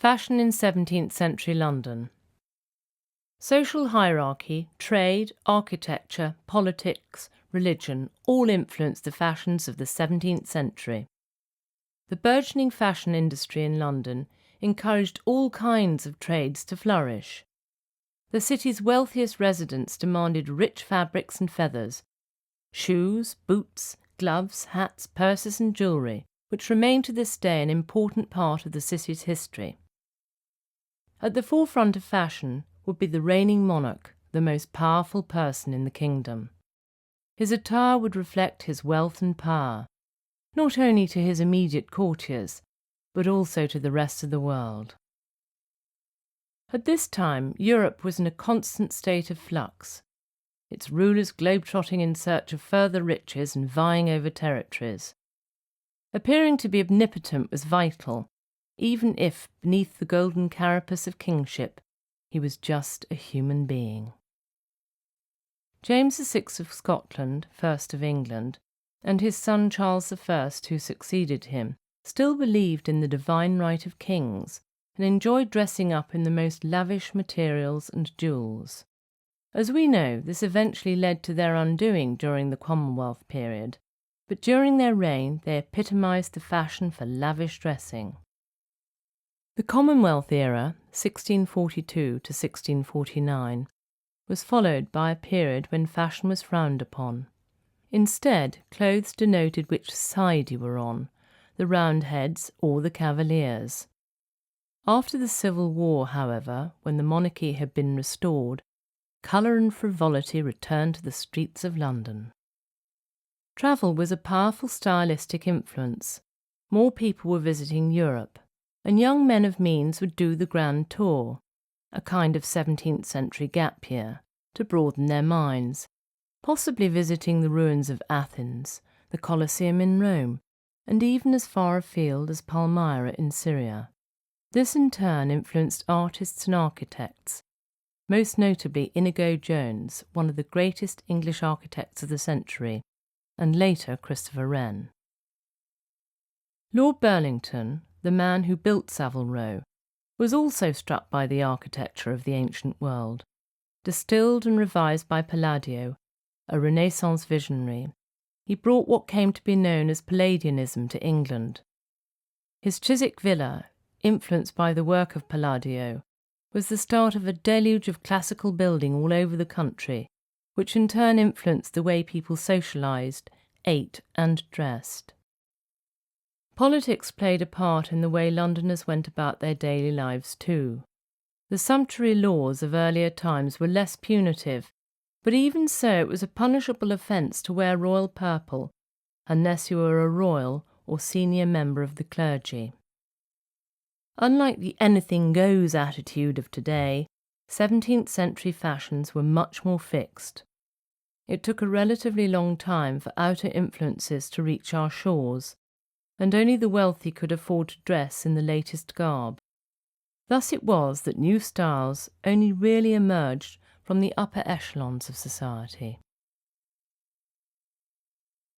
Fashion in 17th century London. Social hierarchy, trade, architecture, politics, religion all influenced the fashions of the 17th century. The burgeoning fashion industry in London encouraged all kinds of trades to flourish. The city's wealthiest residents demanded rich fabrics and feathers, shoes, boots, gloves, hats, purses and jewellery, which remain to this day an important part of the city's history. At the forefront of fashion would be the reigning monarch, the most powerful person in the kingdom. His attire would reflect his wealth and power, not only to his immediate courtiers, but also to the rest of the world. At this time, Europe was in a constant state of flux, its rulers globetrotting in search of further riches and vying over territories. Appearing to be omnipotent was vital, even if, beneath the golden carapace of kingship, he was just a human being. James VI of Scotland, first of England, and his son Charles I, who succeeded him, still believed in the divine right of kings and enjoyed dressing up in the most lavish materials and jewels. As we know, this eventually led to their undoing during the Commonwealth period, but during their reign they epitomised the fashion for lavish dressing. The Commonwealth era, 1642 to 1649, was followed by a period when fashion was frowned upon. Instead, clothes denoted which side you were on, the Roundheads or the Cavaliers. After the Civil War, however, when the monarchy had been restored, colour and frivolity returned to the streets of London. Travel was a powerful stylistic influence. More people were visiting Europe, and young men of means would do the Grand Tour, a kind of 17th century gap year, to broaden their minds, possibly visiting the ruins of Athens, the Colosseum in Rome, and even as far afield as Palmyra in Syria. This in turn influenced artists and architects, most notably Inigo Jones, one of the greatest English architects of the century, and later Christopher Wren. Lord Burlington, the man who built Savile Row, was also struck by the architecture of the ancient world. Distilled and revised by Palladio, a Renaissance visionary, he brought what came to be known as Palladianism to England. His Chiswick villa, influenced by the work of Palladio, was the start of a deluge of classical building all over the country, which in turn influenced the way people socialised, ate and dressed. Politics played a part in the way Londoners went about their daily lives too. The sumptuary laws of earlier times were less punitive, but even so it was a punishable offence to wear royal purple, unless you were a royal or senior member of the clergy. Unlike the anything goes attitude of today, 17th century fashions were much more fixed. It took a relatively long time for outer influences to reach our shores, and only the wealthy could afford to dress in the latest garb. Thus it was that new styles only really emerged from the upper echelons of society.